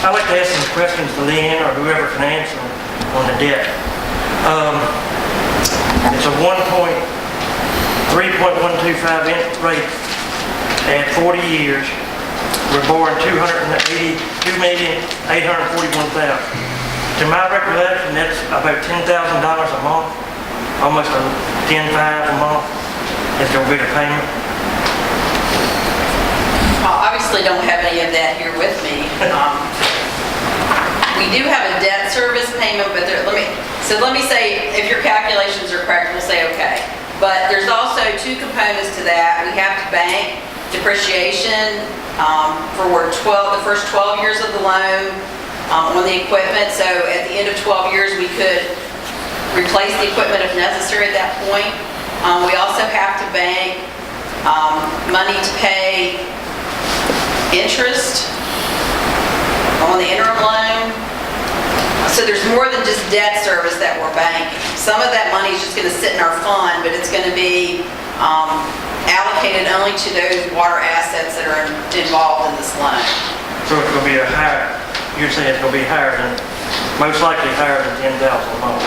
I'd like to ask some questions to LeeAnna or whoever can answer them on the debt. It's a 3.125 interest rate at 40 years. We're borrowing $282,841,000. To my recollection, that's about $10,000 a month, almost $10,500 a month is going to be the payment. Obviously don't have any of that here with me. We do have a debt service payment, but let me say, if your calculations are correct, we'll say okay. But there's also two components to that. We have to bank depreciation for the first 12 years of the loan on the equipment. So at the end of 12 years, we could replace the equipment if necessary at that point. We also have to bank money to pay interest on the interim loan. So there's more than just debt service that we're banking. Some of that money is just going to sit in our fund, but it's going to be allocated only to those water assets that are involved in this loan. So it's going to be you're saying it's going to be most likely higher than $10,000 a month.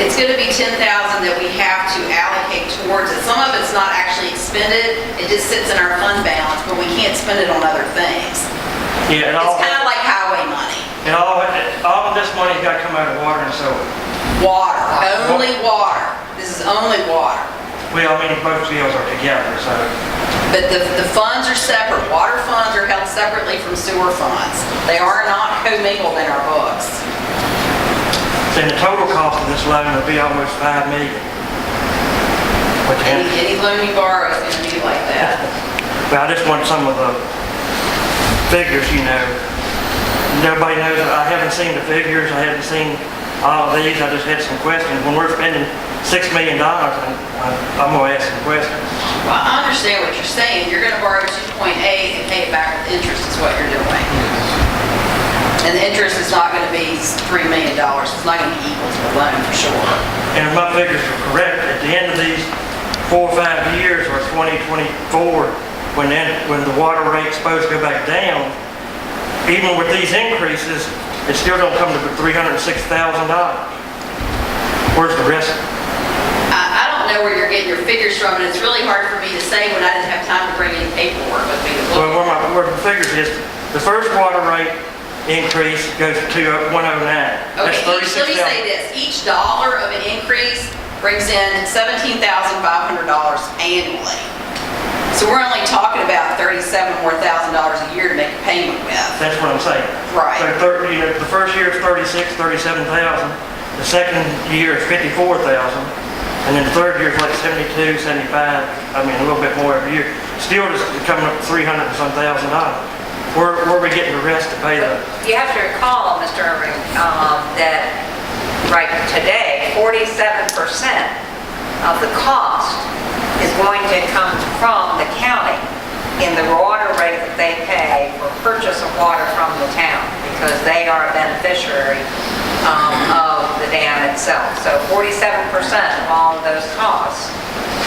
It's going to be $10,000 that we have to allocate towards it. Some of it's not actually expended. It just sits in our fund balance, but we can't spend it on other things. Yeah, it's kind of like highway money. And all of this money's got to come out of water and sewer. Water. Only water. This is only water. Well, I mean, both deals are together, so. But the funds are separate. Water funds are held separately from sewer funds. They are not commingled in our books. Then the total cost of this loan will be almost $5 million. Any loan you borrow is going to be like that. Well, I just want some of the figures, Nobody knows. I haven't seen the figures. I haven't seen all of these. I just had some questions. When we're spending $6 million, I'm going to ask some questions. Well, I understand what you're saying. You're going to borrow 2.8 and pay it back with interest is what you're doing. And the interest is not going to be $3 million. It's not going to be equal to the loan for sure. And if my figures are correct, at the end of these 4 or 5 years, or 2024, when the water rate's supposed to go back down, even with these increases, it still don't come to $306,000. Where's the rest? I don't know where you're getting your figures from, and it's really hard for me to say when I didn't have time to bring any paperwork with me to look at. Where the figures is, the first water rate increase goes to 109. Okay, let me say this. Each dollar of an increase brings in $17,500 annually. So we're only talking about $37,000 more a year to make a payment with. That's what I'm saying. Right. So the first year is $37,000. The second year is $54,000. And then the third year is like $72,000, $75,000. I mean, a little bit more every year. Still just coming up to $300,000 and some thousand. Where are we getting the rest to pay the? You have to recall, Mr. Irvine, that right today, 47% of the cost is going to come from the county in the water rate that they pay for purchase of water from the town, because they are a beneficiary of the dam itself. So 47% of all of those costs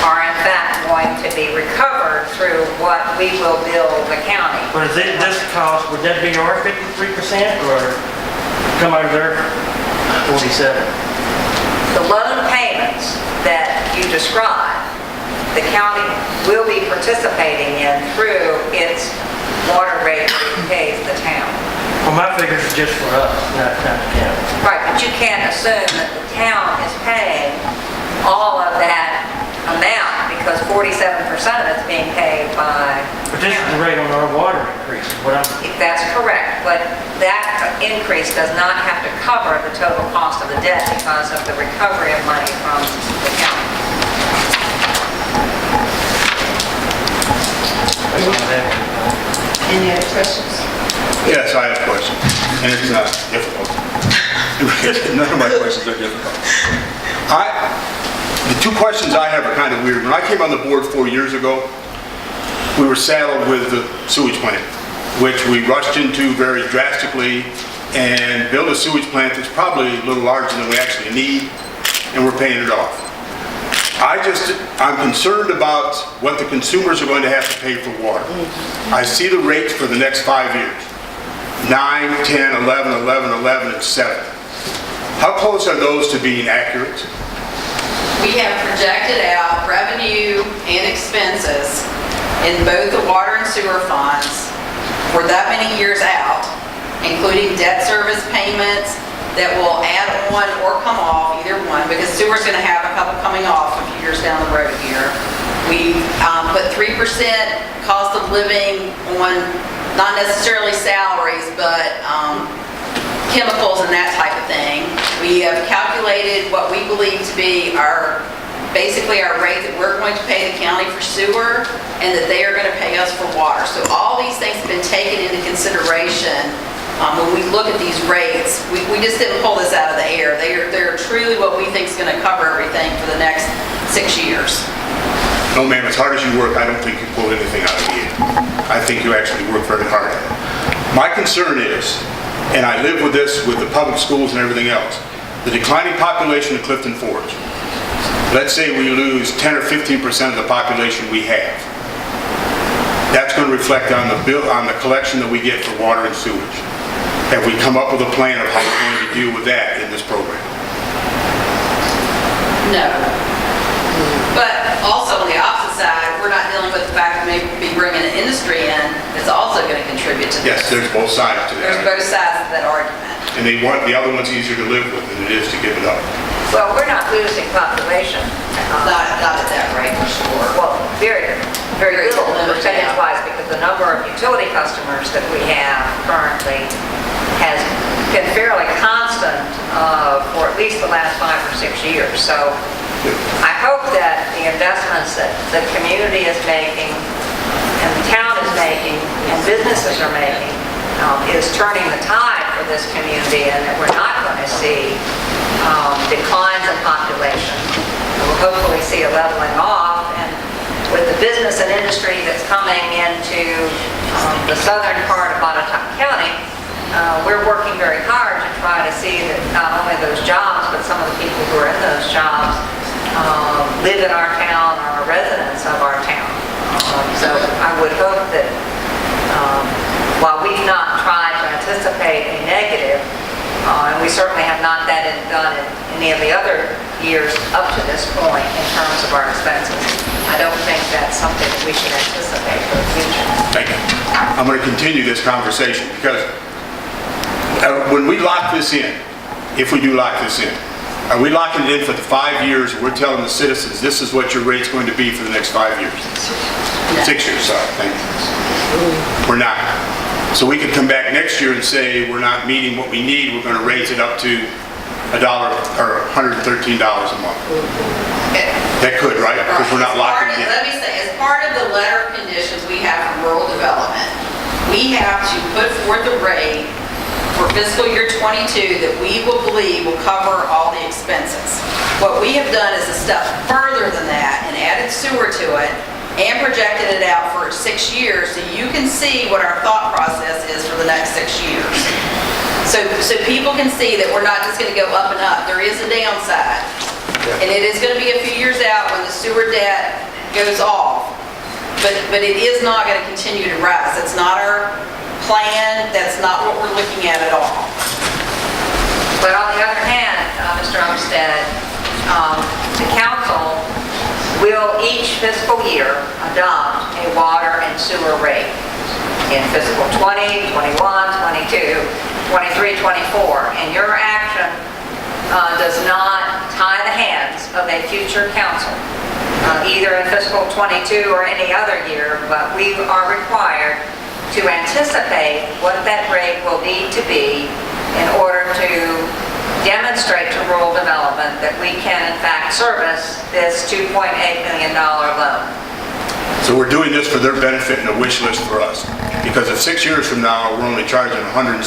are in fact going to be recovered through what we will bill the county. But is this cost, would that be our 53% or come out of their 47%? The loan payments that you described, the county will be participating in through its water rate that it pays the town. Well, my figures are just for us, not the county. Right, but you can't assume that the town is paying all of that amount, because 47% of it's being paid by. But this is the rate on our water increase. That's correct, but that increase does not have to cover the total cost of the debt because of the recovery of money from the county. Any other questions? Yes, I have a question, and it's not difficult. None of my questions are difficult. The two questions I have are kind of weird. When I came on the board 4 years ago, we were saddled with the sewage plant, which we rushed into very drastically and built a sewage plant that's probably a little larger than we actually need, and we're paying it off. I'm concerned about what the consumers are going to have to pay for water. I see the rates for the next 5 years. 9, 10, 11, 11, 11, and 7. How close are those to being accurate? We have projected out revenue and expenses in both the water and sewer funds for that many years out, including debt service payments that will add on or come off, either one, because sewer's going to have a couple coming off a few years down the road here. We put 3% cost of living on not necessarily salaries, but chemicals and that type of thing. We have calculated what we believe to be basically our rate that we're going to pay the county for sewer and that they are going to pay us for water. So all these things have been taken into consideration when we look at these rates. We just didn't pull this out of the air. They're truly what we think is going to cover everything for the next 6 years. No, ma'am, as hard as you work, I don't think you pull anything out of the air. I think you actually work very hard at it. My concern is, and I live with this with the public schools and everything else, the declining population of Clifton Forge. Let's say we lose 10 or 15% of the population we have. That's going to reflect on the collection that we get for water and sewage. Have we come up with a plan of how we're going to deal with that in this program? No. But also on the opposite side, we're not dealing with the fact that maybe we'll be bringing an industry in that's also going to contribute to this. Yes, there's both sides to There's that. both sides of that argument. And the other one's easier to live with than it is to give it up. Well, we're not losing population. Not at that rate, for sure. Well, very Very little limited, percentage-wise, because the number of utility customers that we have currently has been fairly constant for at least the last 5 or 6 years. So I hope that the investments that the community is making and the town is making and businesses are making is turning the tide for this community, and that we're not going to see declines in population. We'll hopefully see a leveling off, and with the business and industry that's coming into the southern part of Botetourt County, we're working very hard to try to see that not only those jobs, but some of the people who are in those jobs live in our town or are residents of our town. So I would hope that while we've not tried to anticipate a negative, and we certainly have not done in any of the other years up to this point in terms of our expenses, I don't think that's something that we should anticipate for the future. Thank you. I'm going to continue this conversation because when we lock this in, if we do lock this in, are we locking it in for the 5 years? We're telling the citizens this is what your rate's going to be for the next 5 years. 6 years, sorry. Thank you. We're not. So we could come back next year and say we're not meeting what we need. We're going to raise it up to $1 or $113 a month. That could, right? Because we're not locking it in. Let me say, as part of the letter of conditions we have for rural development, we have to put forth a rate for fiscal year 22 that we will believe will cover all the expenses. What we have done is a step further than that and added sewer to it and projected it out for 6 years so you can see what our thought process is for the next 6 years. So people can see that we're not just going to go up and up. There is a downside. And it is going to be a few years out when the sewer debt goes off. But it is not going to continue to rise. That's not our plan. That's not what we're looking at all. But on the other hand, Mr. Olmstead, the council will each fiscal year adopt a water and sewer rate in fiscal 20, 21, 22, 23, 24. And your action does not tie the hands of a future council, either in fiscal 22 or any other year, but we are required to anticipate what that rate will need to be in order to demonstrate to rural development that we can in fact service this $2.8 million loan. So we're doing this for their benefit and a wish list for us. Because if 6 years from now, we're only charging $107,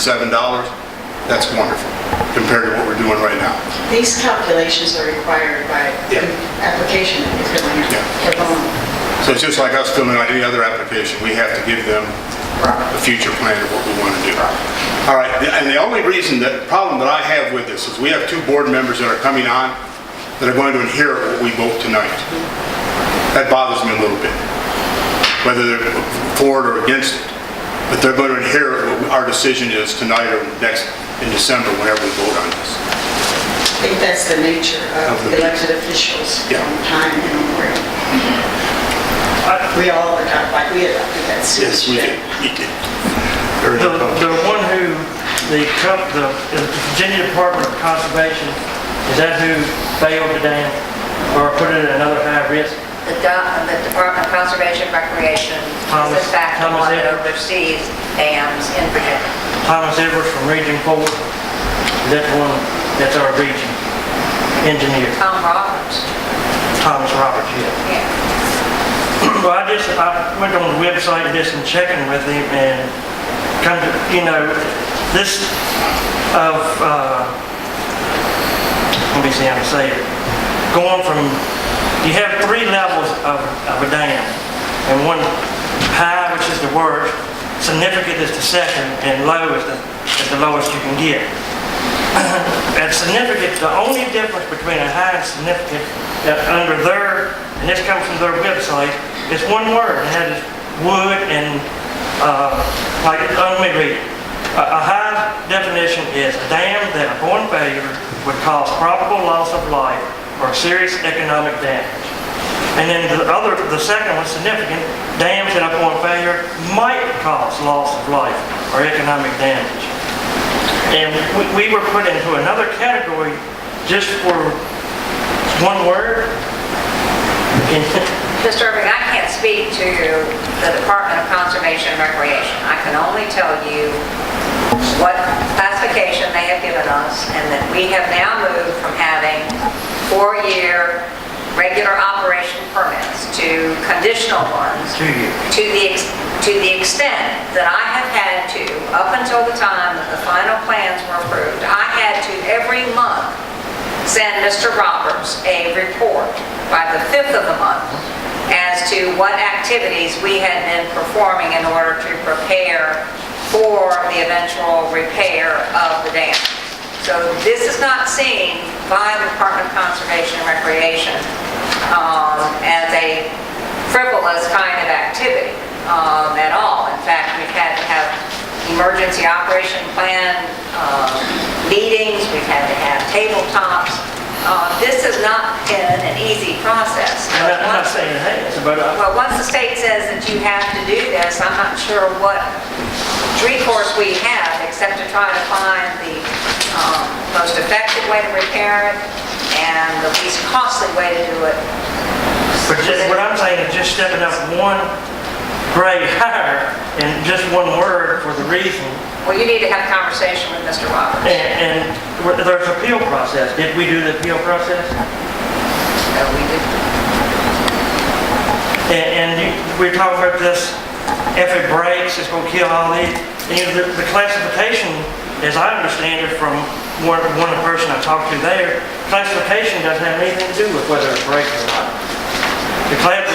that's wonderful compared to what we're doing right now. These calculations are required by Yeah. application that you're filling out. Yeah. for loan. So it's just like us filling out any other application, we have to give them a future plan of what we want to do. All right, and the only problem that I have with this is we have 2 board members that are coming on that are going to inherit what we vote tonight. That bothers me a little bit, whether they're for it or against it. But they're going to inherit what our decision is tonight or in December, whenever we vote on this. I think that's the nature of elected officials Yeah. from time immemorial. We all adopted that system. Yes, we did. We did. Very The good. one who, the Virginia Department of Conservation, is that who failed the dam or put it at another high risk? The Department of Conservation and Recreation is in fact the one that oversees dams in Virginia. Thomas Edwards from Region 4, is that the one, that's our region engineer, Tom Roberts. Thomas Roberts, yeah. Yeah. Well, I went on the website and did some checking with him and come to, this of, let me see how to say it, going from, you have 3 levels of a dam, and one high, which is the worst, significant is the second, and low is the lowest you can get. At significant, the only difference between a high and significant under their, and this comes from their website, is one word. It has wood and, let me read it. A high definition is a dam that upon failure would cause probable loss of life or serious economic damage. And then the second one, significant, dams that upon failure might cause loss of life or economic damage. And we were put into another category just for one word. Mr. Irving, I can't speak to the Department of Conservation and Recreation. I can only tell you what classification they have given us, and that we have now moved from having 4-year regular operation permits to conditional ones. 2 years. To the extent that I have had to, up until the time that the final plans were approved, I had to every month send Mr. Roberts a report by the 5th of the month as to what activities we had been performing in order to prepare for the eventual repair of the dam. So this is not seen by the Department of Conservation and Recreation as a frivolous kind of activity at all. In fact, we've had to have emergency operation plan meetings, we've had to have tabletops. This has not been an easy process. I'm not saying it has, but Well, once the state says that you have to do this, I'm not sure what recourse we have except to try to find the most effective way to repair it and the least costly way to do it. but just, what I'm saying is just stepping up one grade higher and just one word for the reason. Well, you need to have a conversation with Mr. Roberts. And there's an appeal process. Did we do the appeal process? No, we did. And we're talking about this, if it breaks, it's going to kill all these. And the classification, as I understand it from one person I talked to there, classification doesn't have anything to do with whether it breaks or not.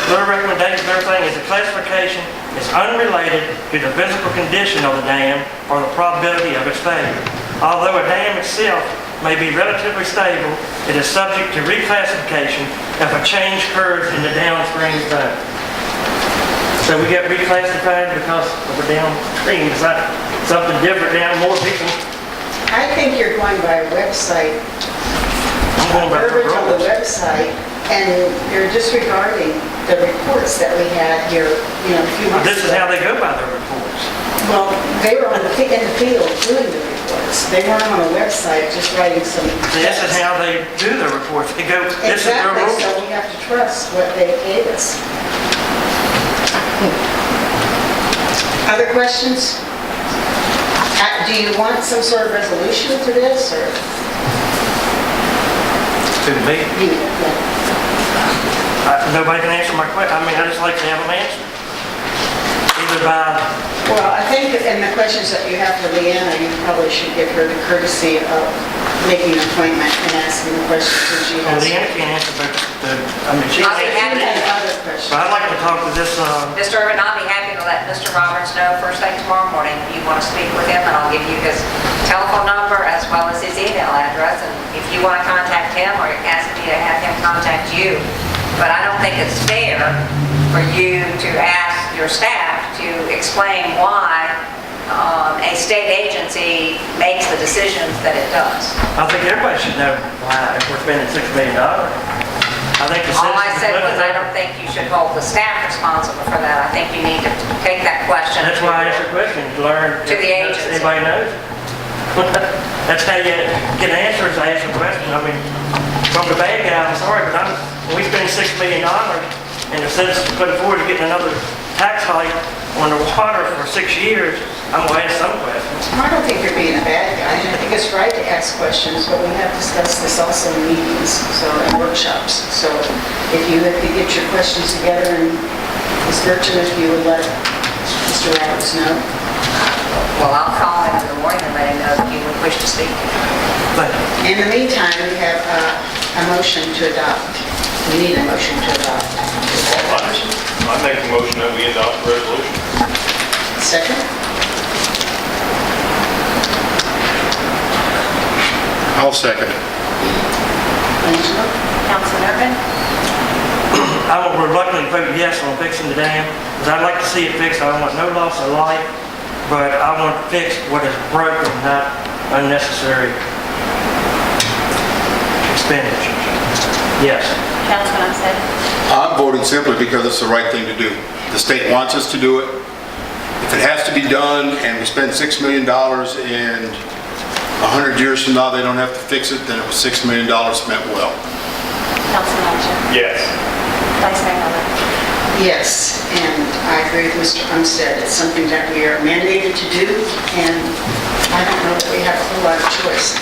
Their recommendation, their thing is the classification is unrelated to the physical condition of the dam or the probability of its failure. Although a dam itself may be relatively stable, it is subject to reclassification if a change occurs in the downstream zone. So we got reclassified because of the downstream. Is that something different down more people? I think you're going by a website, I'm going by the verbiage on the rules. website, and you're disregarding the reports that we had here, a few months ago. This is how they go by their reports. Well, they were in the field doing the reports. They weren't on a website just writing some. This is how they do their reports. They go, this is their Exactly, rules. so we have to trust what they gave us. Other questions? Do you want some sort of resolution to this, or? To me, nobody can answer my question. I mean, I just like to have them answered. either by, Well, I think in the questions that you have for LeeAnna, you probably should give her the courtesy of making an appointment and asking the questions that she well, has. LeeAnna can't answer, but, I mean, she I'll be can happy. You answer. have other questions. But I'd like to talk to this, Mr. Irvine, I'll be happy to let Mr. Roberts know first thing tomorrow morning if you want to speak with him, and I'll give you his telephone number as well as his email address, and if you want to contact him or ask me to have him contact you. But I don't think it's fair for you to ask your staff to explain why a state agency makes the decisions that it does. I think everybody should know why, if we're spending $6 million. I think the All I citizens. said was I don't think you should hold the staff responsible for that. I think you need to take that question. That's why I asked the question, to learn. To the if agency. Anybody knows? That's how you get an answer, is I ask a question. I mean, from the bad guy, I'm sorry, but when we spend $6 million and the citizens couldn't afford to get another tax hike on the water for 6 years, I'm gonna ask some questions. I don't think you're being a bad guy. I think it's right to ask questions, but we have discussed this also in meetings, and workshops. So if you could get your questions together, and Ms. Burton, if you would let Mr. Roberts know. Well, I'll call him in the morning and let him know that you would wish to speak. Thank you. In the meantime, we have a motion to adopt. We need a motion to adopt. I make a motion that we adopt the resolution. Second? I'll second it. Angela? Councilman Irvine? I will reluctantly vote yes on fixing the dam, because I'd like to see it fixed. I don't want no loss of life, but I want to fix what is broken, not unnecessary expenditures. Yes. Councilman said. I'm voting simply because it's the right thing to do. The state wants us to do it. If it has to be done and we spend $6 million and 100 years from now they don't have to fix it, then it was $6 million spent well. Councilman Yes. Vice Mayor Miller? Yes, and I agree with Mr. Umstead. It's something that we are mandated to do, and I don't know that we have a whole lot of choice.